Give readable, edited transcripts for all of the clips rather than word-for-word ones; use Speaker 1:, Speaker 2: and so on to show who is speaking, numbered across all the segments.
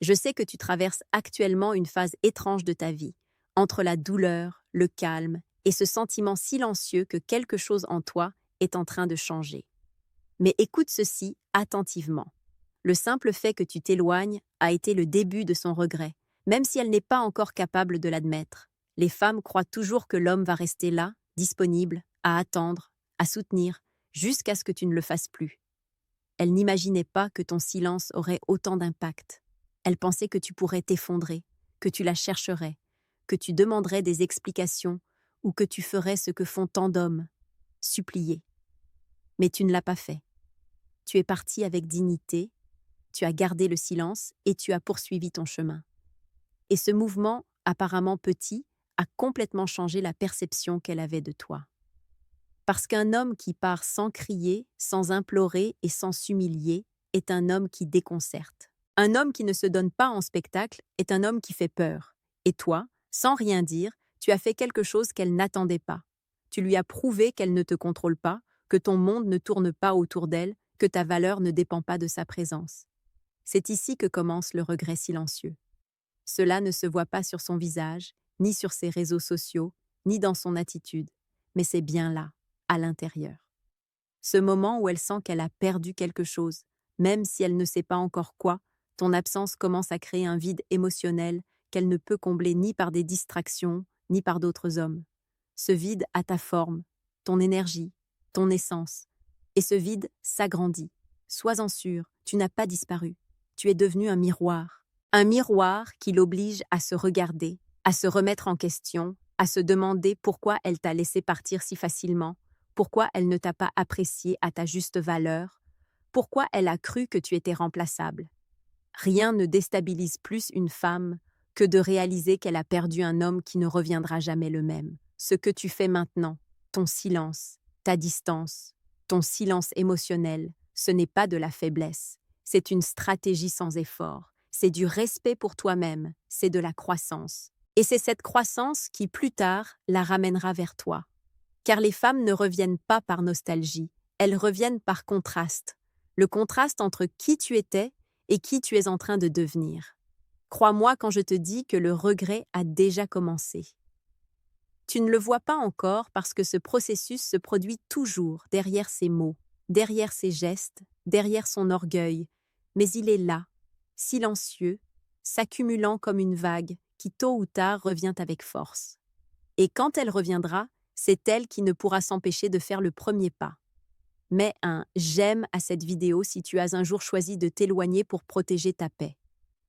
Speaker 1: Je sais que tu traverses actuellement une phase étrange de ta vie, entre la douleur, le calme et ce sentiment silencieux que quelque chose en toi est en train de changer. Mais écoute ceci attentivement. Le simple fait que tu t'éloignes a été le début de son regret, même si elle n'est pas encore capable de l'admettre. Les femmes croient toujours que l'homme va rester là, disponible, à attendre, à soutenir, jusqu'à ce que tu ne le fasses plus. Elle n'imaginait pas que ton silence aurait autant d'impact. Elle pensait que tu pourrais t'effondrer, que tu la chercherais, que tu demanderais des explications ou que tu ferais ce que font tant d'hommes, supplier. Mais tu ne l'as pas fait. Tu es parti avec dignité, tu as gardé le silence et tu as poursuivi ton chemin. Et ce mouvement, apparemment petit, a complètement changé la perception qu'elle avait de toi. Parce qu'un homme qui part sans crier, sans implorer et sans s'humilier est un homme qui déconcerte. Un homme qui ne se donne pas en spectacle est un homme qui fait peur. Et toi, sans rien dire, tu as fait quelque chose qu'elle n'attendait pas. Tu lui as prouvé qu'elle ne te contrôle pas, que ton monde ne tourne pas autour d'elle, que ta valeur ne dépend pas de sa présence. C'est ici que commence le regret silencieux. Cela ne se voit pas sur son visage, ni sur ses réseaux sociaux, ni dans son attitude, mais c'est bien là, à l'intérieur. Ce moment où elle sent qu'elle a perdu quelque chose, même si elle ne sait pas encore quoi, ton absence commence à créer un vide émotionnel qu'elle ne peut combler ni par des distractions, ni par d'autres hommes. Ce vide a ta forme, ton énergie, ton essence, et ce vide s'agrandit. Sois-en sûr, tu n'as pas disparu. Tu es devenu un miroir qui l'oblige à se regarder, à se remettre en question, à se demander pourquoi elle t'a laissé partir si facilement, pourquoi elle ne t'a pas apprécié à ta juste valeur, pourquoi elle a cru que tu étais remplaçable. Rien ne déstabilise plus une femme que de réaliser qu'elle a perdu un homme qui ne reviendra jamais le même. Ce que tu fais maintenant, ton silence, ta distance, ton silence émotionnel, ce n'est pas de la faiblesse, c'est une stratégie sans effort, c'est du respect pour toi-même, c'est de la croissance. Et c'est cette croissance qui, plus tard, la ramènera vers toi. Car les femmes ne reviennent pas par nostalgie, elles reviennent par contraste. Le contraste entre qui tu étais et qui tu es en train de devenir. Crois-moi quand je te dis que le regret a déjà commencé. Tu ne le vois pas encore parce que ce processus se produit toujours derrière ses mots, derrière ses gestes, derrière son orgueil, mais il est là, silencieux, s'accumulant comme une vague qui tôt ou tard revient avec force. Et quand elle reviendra, c'est elle qui ne pourra s'empêcher de faire le premier pas. Mets un « j'aime » à cette vidéo si tu as un jour choisi de t'éloigner pour protéger ta paix.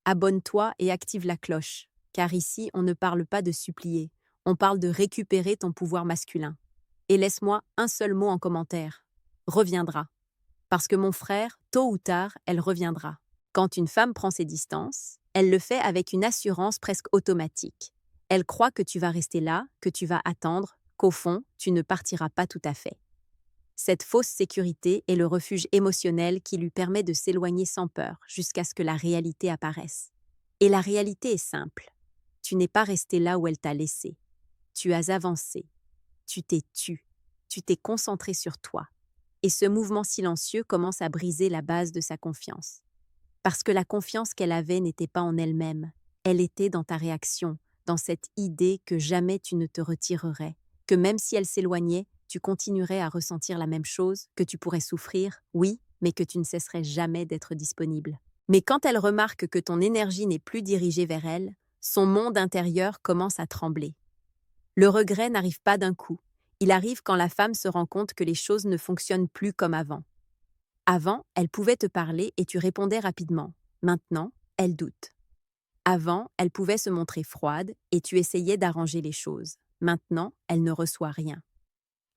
Speaker 1: Abonne-toi et active la cloche, car ici, on ne parle pas de supplier, on parle de récupérer ton pouvoir masculin. Et laisse-moi un seul mot en commentaire. Reviendra. Parce que mon frère, tôt ou tard, elle reviendra. Quand une femme prend ses distances, elle le fait avec une assurance presque automatique. Elle croit que tu vas rester là, que tu vas attendre, qu'au fond, tu ne partiras pas tout à fait. Cette fausse sécurité est le refuge émotionnel qui lui permet de s'éloigner sans peur jusqu'à ce que la réalité apparaisse. Et la réalité est simple. Tu n'es pas resté là où elle t'a laissé. Tu as avancé. Tu t'es tu. Tu t'es concentré sur toi. Et ce mouvement silencieux commence à briser la base de sa confiance. Parce que la confiance qu'elle avait n'était pas en elle-même. Elle était dans ta réaction, dans cette idée que jamais tu ne te retirerais, que même si elle s'éloignait, tu continuerais à ressentir la même chose, que tu pourrais souffrir, oui, mais que tu ne cesserais jamais d'être disponible. Mais quand elle remarque que ton énergie n'est plus dirigée vers elle, son monde intérieur commence à trembler. Le regret n'arrive pas d'un coup. Il arrive quand la femme se rend compte que les choses ne fonctionnent plus comme avant. Avant, elle pouvait te parler et tu répondais rapidement. Maintenant, elle doute. Avant, elle pouvait se montrer froide et tu essayais d'arranger les choses. Maintenant, elle ne reçoit rien.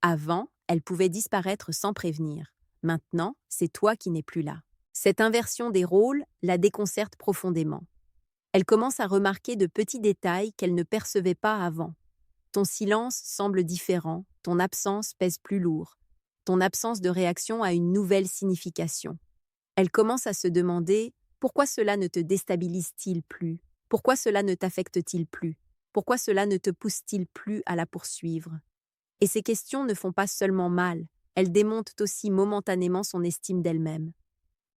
Speaker 1: Avant, elle pouvait disparaître sans prévenir. Maintenant, c'est toi qui n'es plus là. Cette inversion des rôles la déconcerte profondément. Elle commence à remarquer de petits détails qu'elle ne percevait pas avant. Ton silence semble différent, ton absence pèse plus lourd. Ton absence de réaction a une nouvelle signification. Elle commence à se demander pourquoi cela ne te déstabilise-t-il plus? Pourquoi cela ne t'affecte-t-il plus? Pourquoi cela ne te pousse-t-il plus à la poursuivre? Et ces questions ne font pas seulement mal, elles démontent aussi momentanément son estime d'elle-même.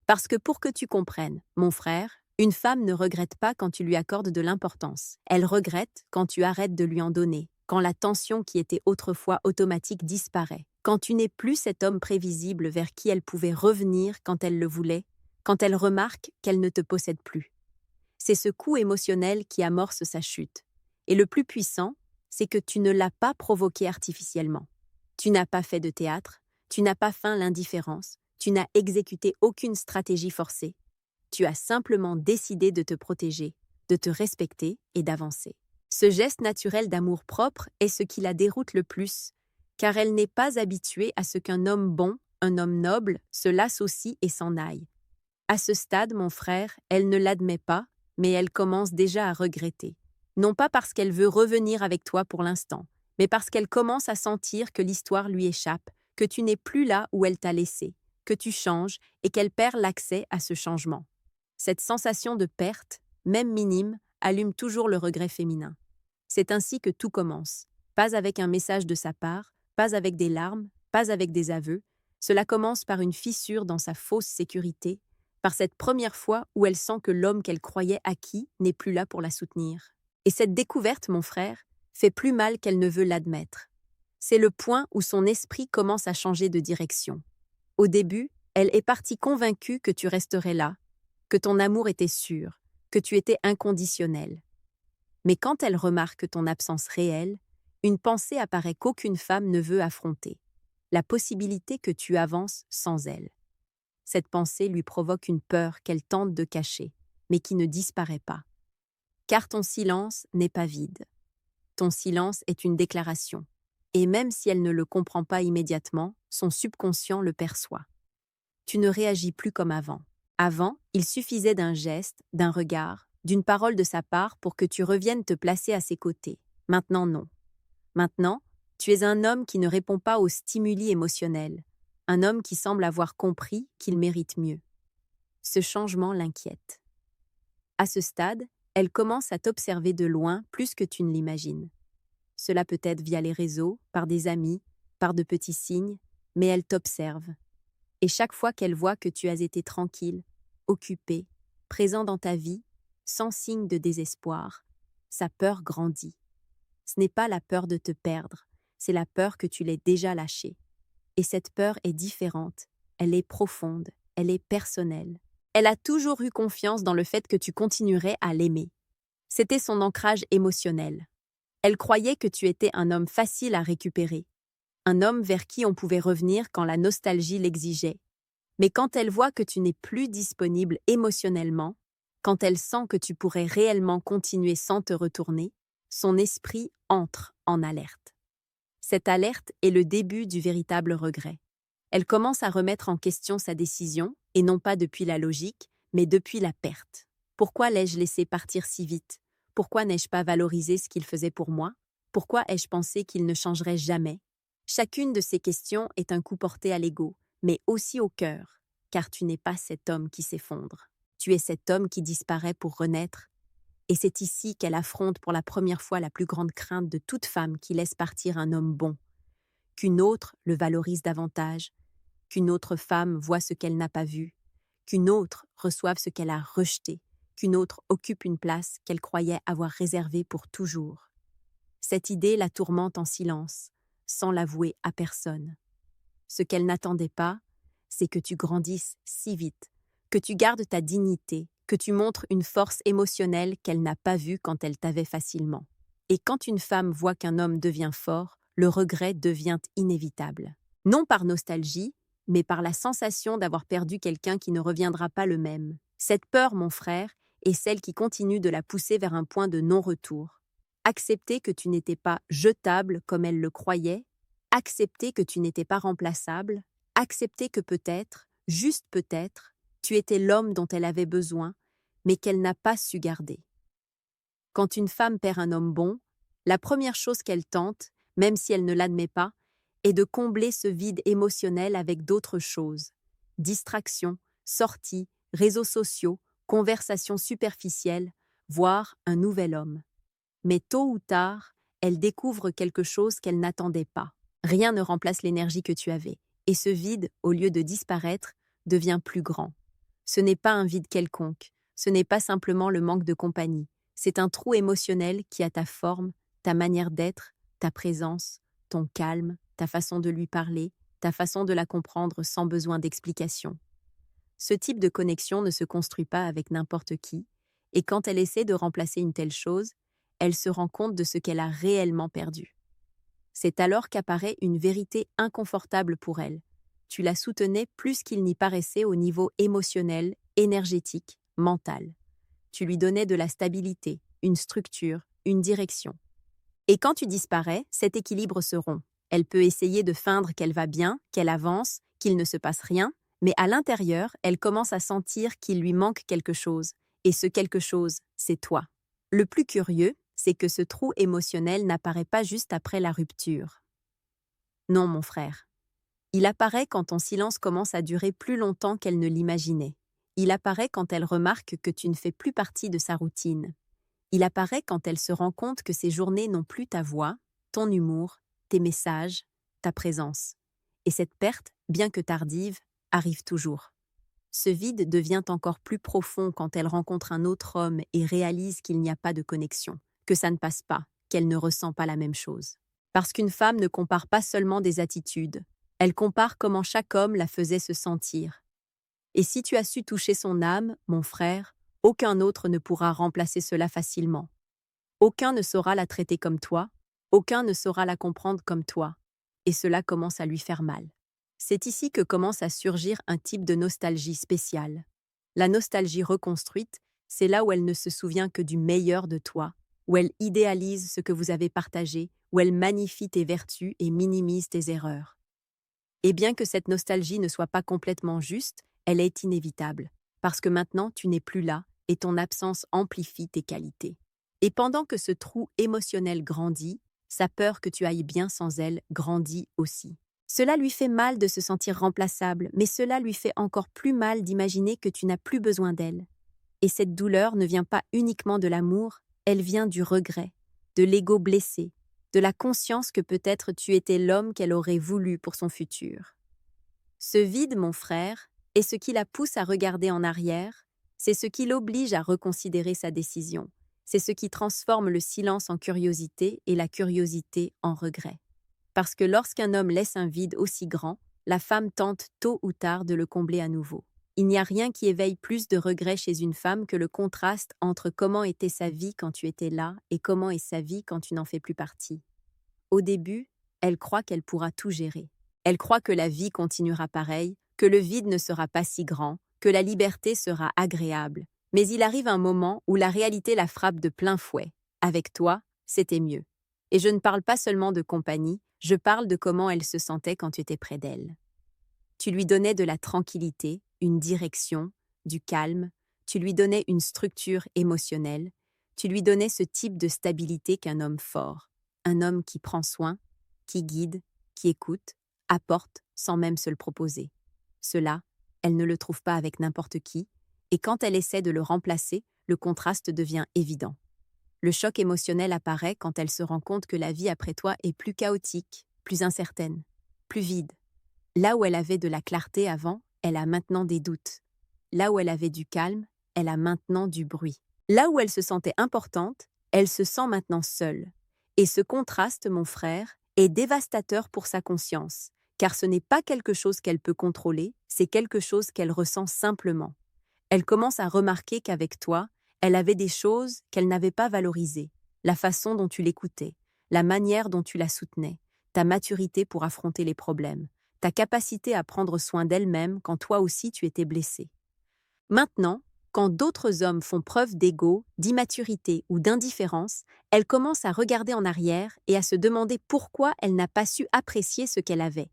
Speaker 1: Parce que pour que tu comprennes, mon frère, Une femme ne regrette pas quand tu lui accordes de l'importance. Elle regrette quand tu arrêtes de lui en donner, quand la tension qui était autrefois automatique disparaît, quand tu n'es plus cet homme prévisible vers qui elle pouvait revenir quand elle le voulait, quand elle remarque qu'elle ne te possède plus. C'est ce coup émotionnel qui amorce sa chute. Et le plus puissant, c'est que tu ne l'as pas provoqué artificiellement. Tu n'as pas fait de théâtre, tu n'as pas feint l'indifférence, tu n'as exécuté aucune stratégie forcée. Tu as simplement décidé de te protéger, de te respecter et d'avancer. Ce geste naturel d'amour-propre est ce qui la déroute le plus, car elle n'est pas habituée à ce qu'un homme bon, un homme noble, se lasse aussi et s'en aille. À ce stade, mon frère, elle ne l'admet pas, mais elle commence déjà à regretter. Non pas parce qu'elle veut revenir avec toi pour l'instant, mais parce qu'elle commence à sentir que l'histoire lui échappe, que tu n'es plus là où elle t'a laissé, que tu changes et qu'elle perd l'accès à ce changement. Cette sensation de perte, même minime, allume toujours le regret féminin. C'est ainsi que tout commence. Pas avec un message de sa part, pas avec des larmes, pas avec des aveux. Cela commence par une fissure dans sa fausse sécurité, par cette première fois où elle sent que l'homme qu'elle croyait acquis n'est plus là pour la soutenir. Et cette découverte, mon frère, fait plus mal qu'elle ne veut l'admettre. C'est le point où son esprit commence à changer de direction. Au début, elle est partie convaincue que tu resterais là, que ton amour était sûr, que tu étais inconditionnel. Mais quand elle remarque ton absence réelle, une pensée apparaît qu'aucune femme ne veut affronter, la possibilité que tu avances sans elle. Cette pensée lui provoque une peur qu'elle tente de cacher, mais qui ne disparaît pas. Car ton silence n'est pas vide. Ton silence est une déclaration, et même si elle ne le comprend pas immédiatement, son subconscient le perçoit. Tu ne réagis plus comme avant. Avant, il suffisait d'un geste, d'un regard, d'une parole de sa part pour que tu reviennes te placer à ses côtés. Maintenant, non. Maintenant, tu es un homme qui ne répond pas aux stimuli émotionnels, un homme qui semble avoir compris qu'il mérite mieux. Ce changement l'inquiète. À ce stade, elle commence à t'observer de loin plus que tu ne l'imagines. Cela peut être via les réseaux, par des amis, par de petits signes, mais elle t'observe. Et chaque fois qu'elle voit que tu as été tranquille, occupé, présent dans ta vie, sans signe de désespoir, sa peur grandit. Ce n'est pas la peur de te perdre, c'est la peur que tu l'aies déjà lâchée. Et cette peur est différente, elle est profonde, elle est personnelle. Elle a toujours eu confiance dans le fait que tu continuerais à l'aimer. C'était son ancrage émotionnel. Elle croyait que tu étais un homme facile à récupérer, un homme vers qui on pouvait revenir quand la nostalgie l'exigeait. Mais quand elle voit que tu n'es plus disponible émotionnellement, quand elle sent que tu pourrais réellement continuer sans te retourner, son esprit entre en alerte. Cette alerte est le début du véritable regret. Elle commence à remettre en question sa décision, et non pas depuis la logique, mais depuis la perte. Pourquoi l'ai-je laissé partir si vite? Pourquoi n'ai-je pas valorisé ce qu'il faisait pour moi? Pourquoi ai-je pensé qu'il ne changerait jamais? Chacune de ces questions est un coup porté à l'ego, mais aussi au cœur, car tu n'es pas cet homme qui s'effondre. Tu es cet homme qui disparaît pour renaître, et c'est ici qu'elle affronte pour la première fois la plus grande crainte de toute femme qui laisse partir un homme bon. Qu'une autre le valorise davantage, qu'une autre femme voie ce qu'elle n'a pas vu, qu'une autre reçoive ce qu'elle a rejeté, qu'une autre occupe une place qu'elle croyait avoir réservée pour toujours. Cette idée la tourmente en silence, sans l'avouer à personne. Ce qu'elle n'attendait pas, c'est que tu grandisses si vite, que tu gardes ta dignité, que tu montres une force émotionnelle qu'elle n'a pas vue quand elle t'avait facilement. Et quand une femme voit qu'un homme devient fort, le regret devient inévitable. Non par nostalgie, mais par la sensation d'avoir perdu quelqu'un qui ne reviendra pas le même. Cette peur, mon frère, est celle qui continue de la pousser vers un point de non-retour. Accepter que tu n'étais pas jetable comme elle le croyait, accepter que tu n'étais pas remplaçable, accepter que peut-être, juste peut-être, tu étais l'homme dont elle avait besoin, mais qu'elle n'a pas su garder. Quand une femme perd un homme bon, la première chose qu'elle tente, même si elle ne l'admet pas, est de combler ce vide émotionnel avec d'autres choses. Distractions, sorties, réseaux sociaux, conversations superficielles, voire un nouvel homme. Mais tôt ou tard, elle découvre quelque chose qu'elle n'attendait pas. Rien ne remplace l'énergie que tu avais, et ce vide, au lieu de disparaître, devient plus grand. Ce n'est pas un vide quelconque, Ce n'est pas simplement le manque de compagnie, c'est un trou émotionnel qui a ta forme, ta manière d'être, ta présence, ton calme, ta façon de lui parler, ta façon de la comprendre sans besoin d'explication. Ce type de connexion ne se construit pas avec n'importe qui, et quand elle essaie de remplacer une telle chose, elle se rend compte de ce qu'elle a réellement perdu. C'est alors qu'apparaît une vérité inconfortable pour elle. Tu la soutenais plus qu'il n'y paraissait au niveau émotionnel, énergétique, mental. Tu lui donnais de la stabilité, une structure, une direction. Et quand tu disparais, cet équilibre se rompt. Elle peut essayer de feindre qu'elle va bien, qu'elle avance, qu'il ne se passe rien, mais à l'intérieur, elle commence à sentir qu'il lui manque quelque chose. Et ce quelque chose, c'est toi. Le plus curieux, c'est que ce trou émotionnel n'apparaît pas juste après la rupture. Non, mon frère. Il apparaît quand ton silence commence à durer plus longtemps qu'elle ne l'imaginait. Il apparaît quand elle remarque que tu ne fais plus partie de sa routine. Il apparaît quand elle se rend compte que ses journées n'ont plus ta voix, ton humour, tes messages, ta présence. Et cette perte, bien que tardive, arrive toujours. Ce vide devient encore plus profond quand elle rencontre un autre homme et réalise qu'il n'y a pas de connexion, que ça ne passe pas, qu'elle ne ressent pas la même chose. Parce qu'une femme ne compare pas seulement des attitudes, elle compare comment chaque homme la faisait se sentir. Et si tu as su toucher son âme, mon frère, aucun autre ne pourra remplacer cela facilement. Aucun ne saura la traiter comme toi, aucun ne saura la comprendre comme toi, et cela commence à lui faire mal. C'est ici que commence à surgir un type de nostalgie spéciale. La nostalgie reconstruite, c'est là où elle ne se souvient que du meilleur de toi, où elle idéalise ce que vous avez partagé, où elle magnifie tes vertus et minimise tes erreurs. Et bien que cette nostalgie ne soit pas complètement juste, elle est inévitable, parce que maintenant tu n'es plus là et ton absence amplifie tes qualités. Et pendant que ce trou émotionnel grandit, sa peur que tu ailles bien sans elle grandit aussi. Cela lui fait mal de se sentir remplaçable, mais cela lui fait encore plus mal d'imaginer que tu n'as plus besoin d'elle. Et cette douleur ne vient pas uniquement de l'amour, elle vient du regret, de l'ego blessé, de la conscience que peut-être tu étais l'homme qu'elle aurait voulu pour son futur. Ce vide, mon frère, est ce qui la pousse à regarder en arrière, c'est ce qui l'oblige à reconsidérer sa décision, c'est ce qui transforme le silence en curiosité et la curiosité en regret. Parce que lorsqu'un homme laisse un vide aussi grand, la femme tente tôt ou tard de le combler à nouveau. Il n'y a rien qui éveille plus de regrets chez une femme que le contraste entre comment était sa vie quand tu étais là et comment est sa vie quand tu n'en fais plus partie. Au début, elle croit qu'elle pourra tout gérer. Elle croit que la vie continuera pareil, que le vide ne sera pas si grand, que la liberté sera agréable. Mais il arrive un moment où la réalité la frappe de plein fouet. Avec toi, c'était mieux. Et je ne parle pas seulement de compagnie, je parle de comment elle se sentait quand tu étais près d'elle. Tu lui donnais de la tranquillité, une direction, du calme, tu lui donnais une structure émotionnelle, tu lui donnais ce type de stabilité qu'un homme fort, un homme qui prend soin, qui guide, qui écoute, apporte sans même se le proposer. Cela, elle ne le trouve pas avec n'importe qui, et quand elle essaie de le remplacer, le contraste devient évident. Le choc émotionnel apparaît quand elle se rend compte que la vie après toi est plus chaotique, plus incertaine, plus vide. Là où elle avait de la clarté avant, elle a maintenant des doutes. Là où elle avait du calme, elle a maintenant du bruit. Là où elle se sentait importante, elle se sent maintenant seule. Et ce contraste, mon frère, est dévastateur pour sa conscience, car ce n'est pas quelque chose qu'elle peut contrôler, c'est quelque chose qu'elle ressent simplement. Elle commence à remarquer qu'avec toi, elle avait des choses qu'elle n'avait pas valorisées, la façon dont tu l'écoutais, la manière dont tu la soutenais, ta maturité pour affronter les problèmes, ta capacité à prendre soin d'elle-même quand toi aussi tu étais blessé. Maintenant, quand d'autres hommes font preuve d'ego, d'immaturité ou d'indifférence, elle commence à regarder en arrière et à se demander pourquoi elle n'a pas su apprécier ce qu'elle avait.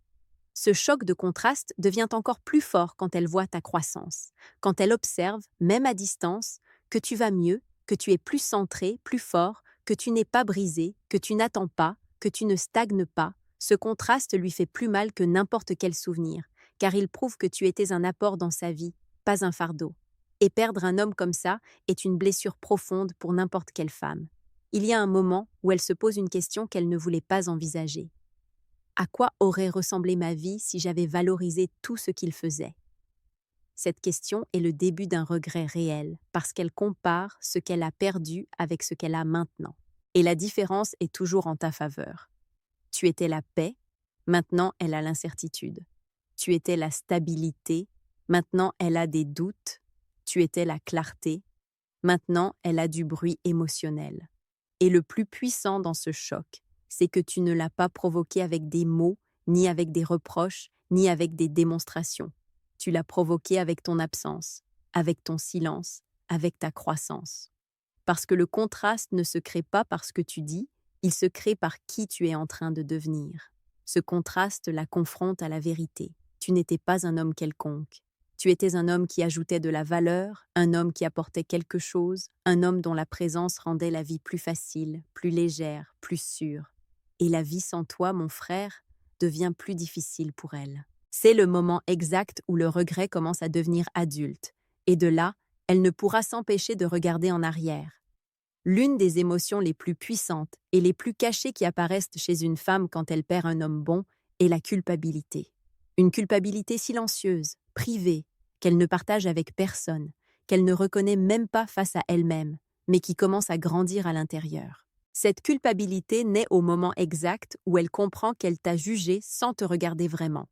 Speaker 1: Ce choc de contraste devient encore plus fort quand elle voit ta croissance, quand elle observe, même à distance, que tu vas mieux, que tu es plus centré, plus fort, que tu n'es pas brisé, que tu n'attends pas, que tu ne stagnes pas. Ce contraste lui fait plus mal que n'importe quel souvenir, car il prouve que tu étais un apport dans sa vie, pas un fardeau. Et perdre un homme comme ça est une blessure profonde pour n'importe quelle femme. Il y a un moment où elle se pose une question qu'elle ne voulait pas envisager. À quoi aurait ressemblé ma vie si j'avais valorisé tout ce qu'il faisait ? cette question est le début d'un regret réel, parce qu'elle compare ce qu'elle a perdu avec ce qu'elle a maintenant. Et la différence est toujours en ta faveur. Tu étais la paix, maintenant elle a l'incertitude. Tu étais la stabilité, maintenant elle a des doutes. Tu étais la clarté, maintenant elle a du bruit émotionnel. Et le plus puissant dans ce choc, c'est que tu ne l'as pas provoqué avec des mots, ni avec des reproches, ni avec des démonstrations. Tu l'as provoqué avec ton absence, avec ton silence, avec ta croissance. Parce que le contraste ne se crée pas par ce que tu dis, il se crée par qui tu es en train de devenir. Ce contraste la confronte à la vérité. Tu n'étais pas un homme quelconque. Tu étais un homme qui ajoutait de la valeur, un homme qui apportait quelque chose, un homme dont la présence rendait la vie plus facile, plus légère, plus sûre. Et la vie sans toi, mon frère, devient plus difficile pour elle. C'est le moment exact où le regret commence à devenir adulte. Et de là, elle ne pourra s'empêcher de regarder en arrière. L'une des émotions les plus puissantes et les plus cachées qui apparaissent chez une femme quand elle perd un homme bon est la culpabilité. Une culpabilité silencieuse, privée, qu'elle ne partage avec personne, qu'elle ne reconnaît même pas face à elle-même, mais qui commence à grandir à l'intérieur. Cette culpabilité naît au moment exact où elle comprend qu'elle t'a jugé sans te regarder vraiment,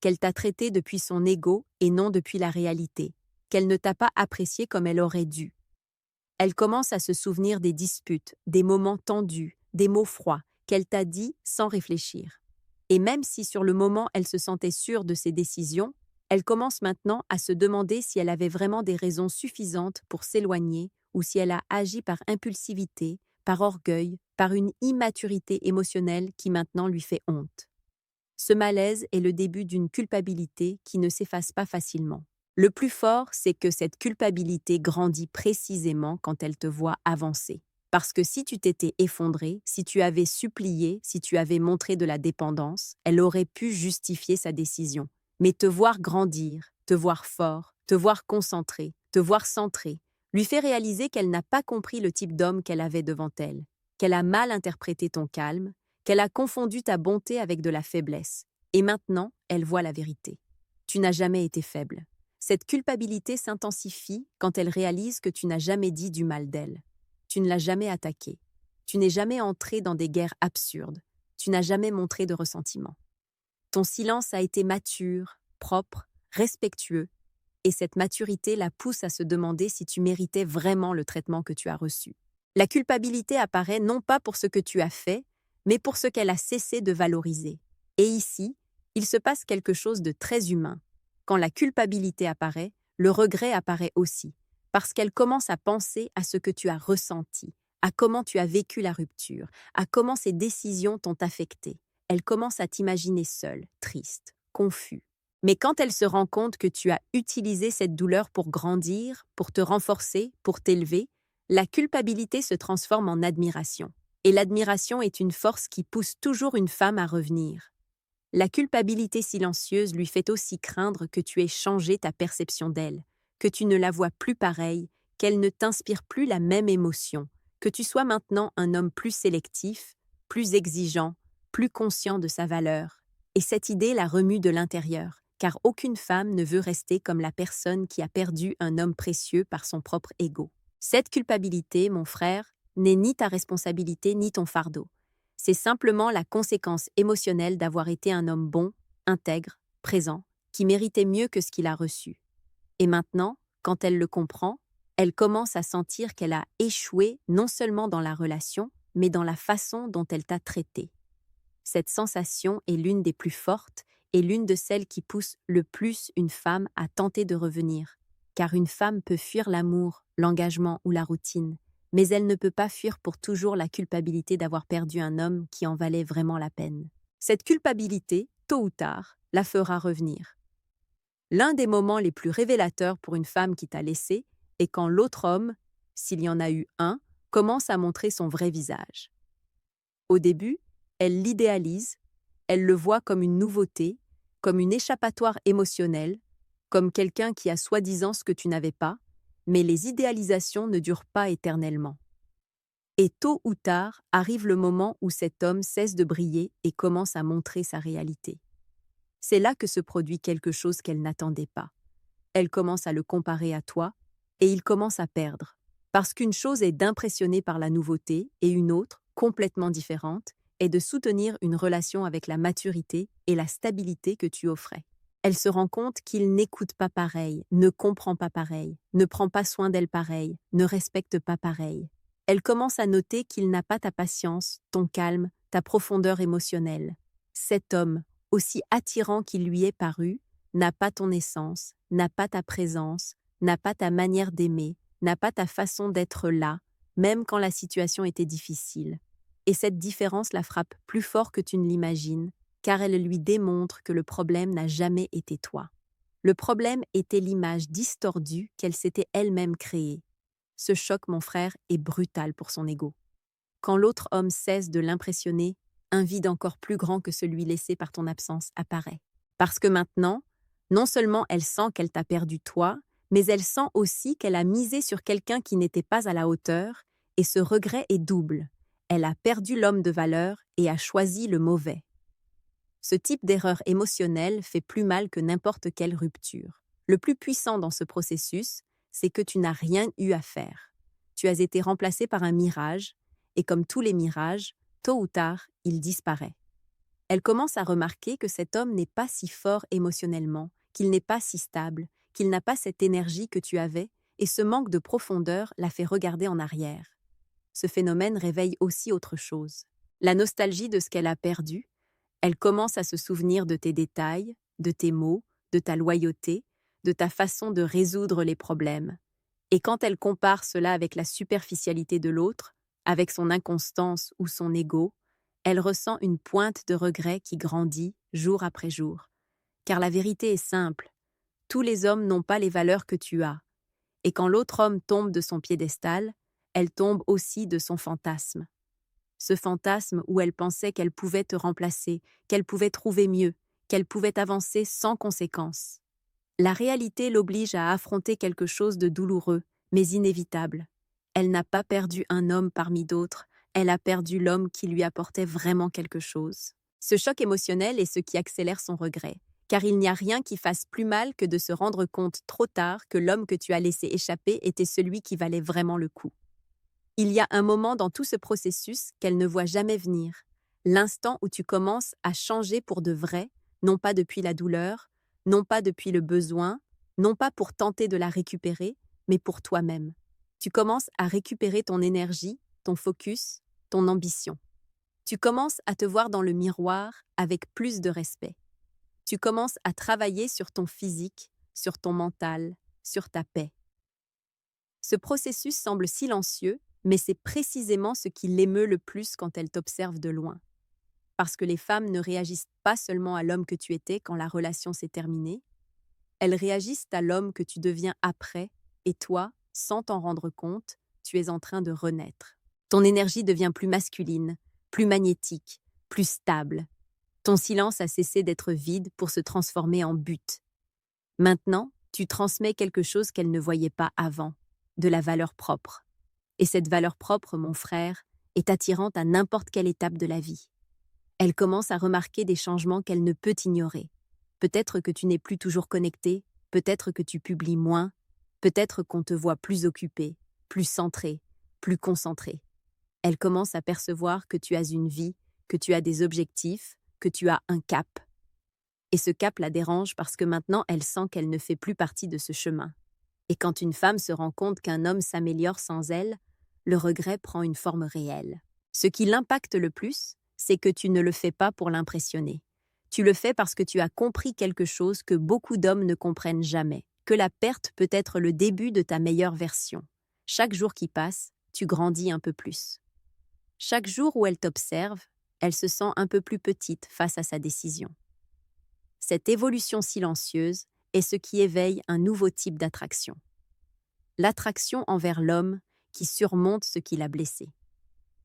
Speaker 1: qu'elle t'a traité depuis son ego et non depuis la réalité, qu'elle ne t'a pas apprécié comme elle aurait dû. Elle commence à se souvenir des disputes, des moments tendus, des mots froids qu'elle t'a dit sans réfléchir. Et même si sur le moment elle se sentait sûre de ses décisions, elle commence maintenant à se demander si elle avait vraiment des raisons suffisantes pour s'éloigner ou si elle a agi par impulsivité, par orgueil, par une immaturité émotionnelle qui maintenant lui fait honte. Ce malaise est le début d'une culpabilité qui ne s'efface pas facilement. Le plus fort, c'est que cette culpabilité grandit précisément quand elle te voit avancer. Parce que si tu t'étais effondré, si tu avais supplié, si tu avais montré de la dépendance, elle aurait pu justifier sa décision. Mais te voir grandir, te voir fort, te voir concentré, te voir centré, lui fait réaliser qu'elle n'a pas compris le type d'homme qu'elle avait devant elle, qu'elle a mal interprété ton calme, qu'elle a confondu ta bonté avec de la faiblesse. Et maintenant, elle voit la vérité. Tu n'as jamais été faible. Cette culpabilité s'intensifie quand elle réalise que tu n'as jamais dit du mal d'elle. Tu ne l'as jamais attaquée. Tu n'es jamais entré dans des guerres absurdes. Tu n'as jamais montré de ressentiment. Ton silence a été mature, propre, respectueux, et cette maturité la pousse à se demander si tu méritais vraiment le traitement que tu as reçu. La culpabilité apparaît non pas pour ce que tu as fait, mais pour ce qu'elle a cessé de valoriser. Et ici, il se passe quelque chose de très humain. Quand la culpabilité apparaît, le regret apparaît aussi, parce qu'elle commence à penser à ce que tu as ressenti, à comment tu as vécu la rupture, à comment ces décisions t'ont affecté. Elle commence à t'imaginer seul, triste, confus. Mais quand elle se rend compte que tu as utilisé cette douleur pour grandir, pour te renforcer, pour t'élever, la culpabilité se transforme en admiration. Et l'admiration est une force qui pousse toujours une femme à revenir. La culpabilité silencieuse lui fait aussi craindre que tu aies changé ta perception d'elle, que tu ne la vois plus pareille, qu'elle ne t'inspire plus la même émotion, que tu sois maintenant un homme plus sélectif, plus exigeant, plus conscient de sa valeur. Et cette idée la remue de l'intérieur, car aucune femme ne veut rester comme la personne qui a perdu un homme précieux par son propre ego. Cette culpabilité, mon frère, n'est ni ta responsabilité ni ton fardeau. C'est simplement la conséquence émotionnelle d'avoir été un homme bon, intègre, présent, qui méritait mieux que ce qu'il a reçu. Et maintenant, quand elle le comprend, elle commence à sentir qu'elle a échoué non seulement dans la relation, mais dans la façon dont elle t'a traité. Cette sensation est l'une des plus fortes et l'une de celles qui poussent le plus une femme à tenter de revenir. Car une femme peut fuir l'amour, l'engagement ou la routine, mais elle ne peut pas fuir pour toujours la culpabilité d'avoir perdu un homme qui en valait vraiment la peine. Cette culpabilité, tôt ou tard, la fera revenir. L'un des moments les plus révélateurs pour une femme qui t'a laissé est quand l'autre homme, s'il y en a eu un, commence à montrer son vrai visage. Au début, elle l'idéalise, elle le voit comme une nouveauté, comme une échappatoire émotionnelle, comme quelqu'un qui a soi-disant ce que tu n'avais pas, mais les idéalisations ne durent pas éternellement. Et tôt ou tard arrive le moment où cet homme cesse de briller et commence à montrer sa réalité. C'est là que se produit quelque chose qu'elle n'attendait pas. Elle commence à le comparer à toi, et il commence à perdre. Parce qu'une chose est d'impressionner par la nouveauté, et une autre, complètement différente, est de soutenir une relation avec la maturité et la stabilité que tu offrais. Elle se rend compte qu'il n'écoute pas pareil, ne comprend pas pareil, ne prend pas soin d'elle pareil, ne respecte pas pareil. Elle commence à noter qu'il n'a pas ta patience, ton calme, ta profondeur émotionnelle. Cet homme, aussi attirant qu'il lui est paru, n'a pas ton essence, n'a pas ta présence, n'a pas ta manière d'aimer, n'a pas ta façon d'être là, même quand la situation était difficile. Et cette différence la frappe plus fort que tu ne l'imagines, car elle lui démontre que le problème n'a jamais été toi. Le problème était l'image distordue qu'elle s'était elle-même créée. Ce choc, mon frère, est brutal pour son ego. Quand l'autre homme cesse de l'impressionner, un vide encore plus grand que celui laissé par ton absence apparaît. Parce que maintenant, non seulement elle sent qu'elle t'a perdu toi, mais elle sent aussi qu'elle a misé sur quelqu'un qui n'était pas à la hauteur, et ce regret est double. Elle a perdu l'homme de valeur et a choisi le mauvais. Ce type d'erreur émotionnelle fait plus mal que n'importe quelle rupture. Le plus puissant dans ce processus, c'est que tu n'as rien eu à faire. Tu as été remplacé par un mirage, et comme tous les mirages, tôt ou tard, il disparaît. Elle commence à remarquer que cet homme n'est pas si fort émotionnellement, qu'il n'est pas si stable, qu'il n'a pas cette énergie que tu avais, et ce manque de profondeur la fait regarder en arrière. Ce phénomène réveille aussi autre chose. La nostalgie de ce qu'elle a perdu. Elle commence à se souvenir de tes détails, de tes mots, de ta loyauté, de ta façon de résoudre les problèmes. Et quand elle compare cela avec la superficialité de l'autre, avec son inconstance ou son ego, elle ressent une pointe de regret qui grandit jour après jour. Car la vérité est simple, tous les hommes n'ont pas les valeurs que tu as. Et quand l'autre homme tombe de son piédestal, elle tombe aussi de son fantasme. Ce fantasme où elle pensait qu'elle pouvait te remplacer, qu'elle pouvait trouver mieux, qu'elle pouvait avancer sans conséquence. La réalité l'oblige à affronter quelque chose de douloureux, mais inévitable. Elle n'a pas perdu un homme parmi d'autres, elle a perdu l'homme qui lui apportait vraiment quelque chose. Ce choc émotionnel est ce qui accélère son regret, car il n'y a rien qui fasse plus mal que de se rendre compte trop tard que l'homme que tu as laissé échapper était celui qui valait vraiment le coup. Il y a un moment dans tout ce processus qu'elle ne voit jamais venir, l'instant où tu commences à changer pour de vrai, non pas depuis la douleur, non pas depuis le besoin, non pas pour tenter de la récupérer, mais pour toi-même. Tu commences à récupérer ton énergie, ton focus, ton ambition. Tu commences à te voir dans le miroir avec plus de respect. Tu commences à travailler sur ton physique, sur ton mental, sur ta paix. Ce processus semble silencieux, mais c'est précisément ce qui l'émeut le plus quand elle t'observe de loin. Parce que les femmes ne réagissent pas seulement à l'homme que tu étais quand la relation s'est terminée, elles réagissent à l'homme que tu deviens après, et toi, sans t'en rendre compte, tu es en train de renaître. Ton énergie devient plus masculine, plus magnétique, plus stable. Ton silence a cessé d'être vide pour se transformer en but. Maintenant, tu transmets quelque chose qu'elle ne voyait pas avant, de la valeur propre. Et cette valeur propre, mon frère, est attirante à n'importe quelle étape de la vie. Elle commence à remarquer des changements qu'elle ne peut ignorer. Peut-être que tu n'es plus toujours connecté, peut-être que tu publies moins, peut-être qu'on te voit plus occupé, plus centré, plus concentré. Elle commence à percevoir que tu as une vie, que tu as des objectifs, que tu as un cap. Et ce cap la dérange parce que maintenant elle sent qu'elle ne fait plus partie de ce chemin. Et quand une femme se rend compte qu'un homme s'améliore sans elle, le regret prend une forme réelle. Ce qui l'impacte le plus, c'est que tu ne le fais pas pour l'impressionner. Tu le fais parce que tu as compris quelque chose que beaucoup d'hommes ne comprennent jamais, que la perte peut être le début de ta meilleure version. Chaque jour qui passe, tu grandis un peu plus. Chaque jour où elle t'observe, elle se sent un peu plus petite face à sa décision. Cette évolution silencieuse est ce qui éveille un nouveau type d'attraction. L'attraction envers l'homme qui surmonte ce qui l'a blessé.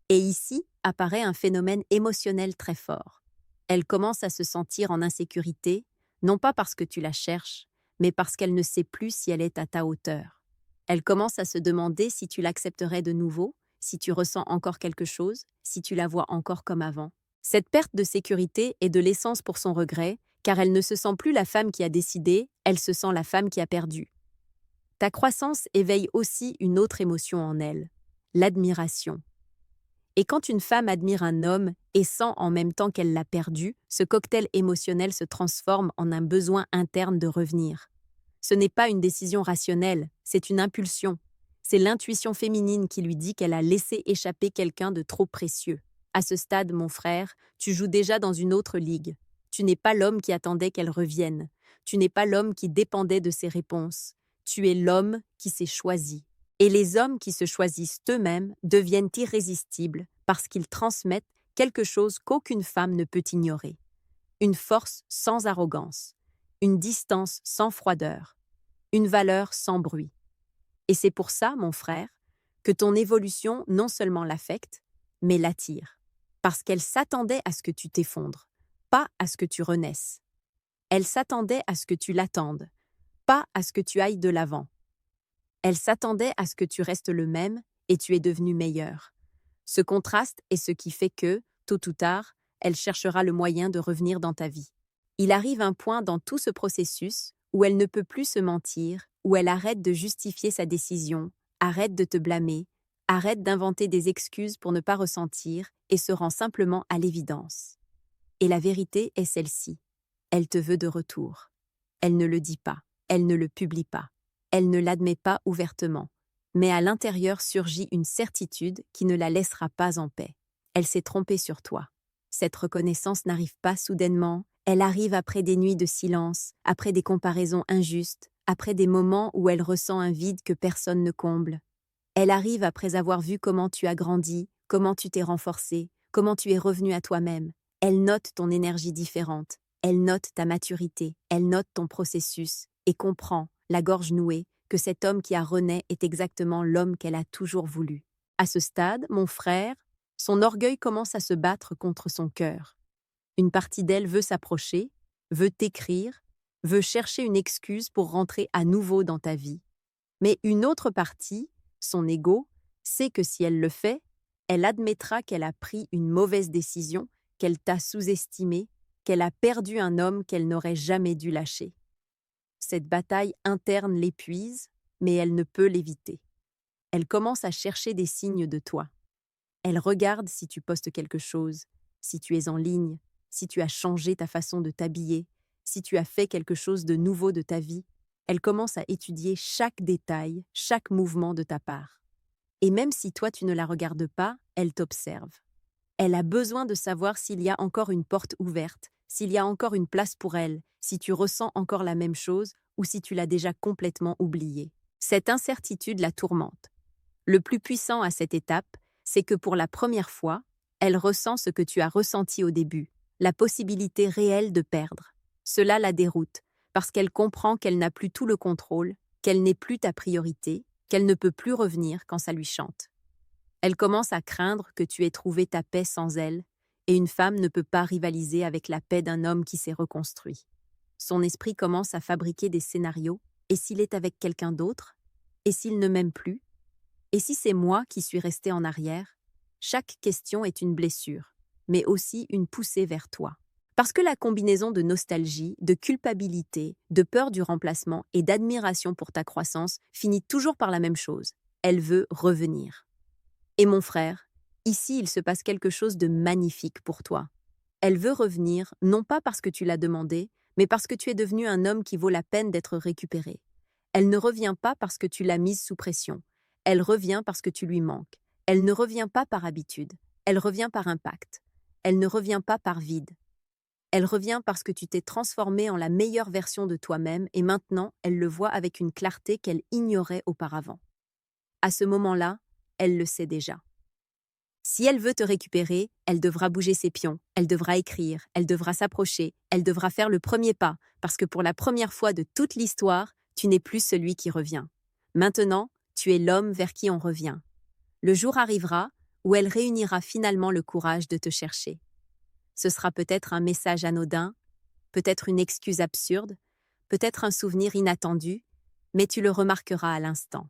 Speaker 1: Et ici apparaît un phénomène émotionnel très fort. Elle commence à se sentir en insécurité, non pas parce que tu la cherches, mais parce qu'elle ne sait plus si elle est à ta hauteur. Elle commence à se demander si tu l'accepterais de nouveau, si tu ressens encore quelque chose, si tu la vois encore comme avant. Cette perte de sécurité est de l'essence pour son regret, car elle ne se sent plus la femme qui a décidé, elle se sent la femme qui a perdu. Ta croissance éveille aussi une autre émotion en elle, l'admiration. Et quand une femme admire un homme et sent en même temps qu'elle l'a perdu, ce cocktail émotionnel se transforme en un besoin interne de revenir. Ce n'est pas une décision rationnelle, c'est une impulsion. C'est l'intuition féminine qui lui dit qu'elle a laissé échapper quelqu'un de trop précieux. À ce stade, mon frère, tu joues déjà dans une autre ligue. Tu n'es pas l'homme qui attendait qu'elle revienne. Tu n'es pas l'homme qui dépendait de ses réponses. Tu es l'homme qui s'est choisi. Et les hommes qui se choisissent eux-mêmes deviennent irrésistibles parce qu'ils transmettent quelque chose qu'aucune femme ne peut ignorer. Une force sans arrogance, une distance sans froideur, une valeur sans bruit. Et c'est pour ça, mon frère, que ton évolution non seulement l'affecte, mais l'attire. Parce qu'elle s'attendait à ce que tu t'effondres, pas à ce que tu renaisses. Elle s'attendait à ce que tu l'attendes, pas à ce que tu ailles de l'avant. Elle s'attendait à ce que tu restes le même et tu es devenu meilleur. Ce contraste est ce qui fait que, tôt ou tard, elle cherchera le moyen de revenir dans ta vie. Il arrive un point dans tout ce processus où elle ne peut plus se mentir, où elle arrête de justifier sa décision, arrête de te blâmer, arrête d'inventer des excuses pour ne pas ressentir et se rend simplement à l'évidence. Et la vérité est celle-ci. Elle te veut de retour. Elle ne le dit pas, elle ne le publie pas, elle ne l'admet pas ouvertement, mais à l'intérieur surgit une certitude qui ne la laissera pas en paix. Elle s'est trompée sur toi. Cette reconnaissance n'arrive pas soudainement, elle arrive après des nuits de silence, après des comparaisons injustes, après des moments où elle ressent un vide que personne ne comble. Elle arrive après avoir vu comment tu as grandi, comment tu t'es renforcé, comment tu es revenu à toi-même. Elle note ton énergie différente, elle note ta maturité, elle note ton processus et comprend, la gorge nouée, que cet homme qui a renaît est exactement l'homme qu'elle a toujours voulu. À ce stade, mon frère, son orgueil commence à se battre contre son cœur. Une partie d'elle veut s'approcher, veut t'écrire, veut chercher une excuse pour rentrer à nouveau dans ta vie. Mais une autre partie, son ego, sait que si elle le fait, elle admettra qu'elle a pris une mauvaise décision, qu'elle t'a sous-estimé, qu'elle a perdu un homme qu'elle n'aurait jamais dû lâcher. Cette bataille interne l'épuise, mais elle ne peut l'éviter. Elle commence à chercher des signes de toi. Elle regarde si tu postes quelque chose, si tu es en ligne, si tu as changé ta façon de t'habiller, si tu as fait quelque chose de nouveau de ta vie. Elle commence à étudier chaque détail, chaque mouvement de ta part. Et même si toi tu ne la regardes pas, elle t'observe. Elle a besoin de savoir s'il y a encore une porte ouverte, s'il y a encore une place pour elle, si tu ressens encore la même chose ou si tu l'as déjà complètement oubliée. Cette incertitude la tourmente. Le plus puissant à cette étape, c'est que pour la première fois, elle ressent ce que tu as ressenti au début, la possibilité réelle de perdre. Cela la déroute, parce qu'elle comprend qu'elle n'a plus tout le contrôle, qu'elle n'est plus ta priorité, qu'elle ne peut plus revenir quand ça lui chante. Elle commence à craindre que tu aies trouvé ta paix sans elle, et une femme ne peut pas rivaliser avec la paix d'un homme qui s'est reconstruit. Son esprit commence à fabriquer des scénarios, et s'il est avec quelqu'un d'autre? Et s'il ne m'aime plus? Et si c'est moi qui suis restée en arrière? Chaque question est une blessure, mais aussi une poussée vers toi. Parce que la combinaison de nostalgie, de culpabilité, de peur du remplacement et d'admiration pour ta croissance finit toujours par la même chose. Elle veut revenir. Et mon frère, ici il se passe quelque chose de magnifique pour toi. Elle veut revenir, non pas parce que tu l'as demandé, mais parce que tu es devenu un homme qui vaut la peine d'être récupéré. Elle ne revient pas parce que tu l'as mise sous pression. Elle revient parce que tu lui manques. Elle ne revient pas par habitude. Elle revient par impact. Elle ne revient pas par vide. Elle revient parce que tu t'es transformé en la meilleure version de toi-même et maintenant, elle le voit avec une clarté qu'elle ignorait auparavant. À ce moment-là, elle le sait déjà. Si elle veut te récupérer, elle devra bouger ses pions, elle devra écrire, elle devra s'approcher, elle devra faire le premier pas, parce que pour la première fois de toute l'histoire, tu n'es plus celui qui revient. Maintenant, tu es l'homme vers qui on revient. Le jour arrivera où elle réunira finalement le courage de te chercher. Ce sera peut-être un message anodin, peut-être une excuse absurde, peut-être un souvenir inattendu, mais tu le remarqueras à l'instant.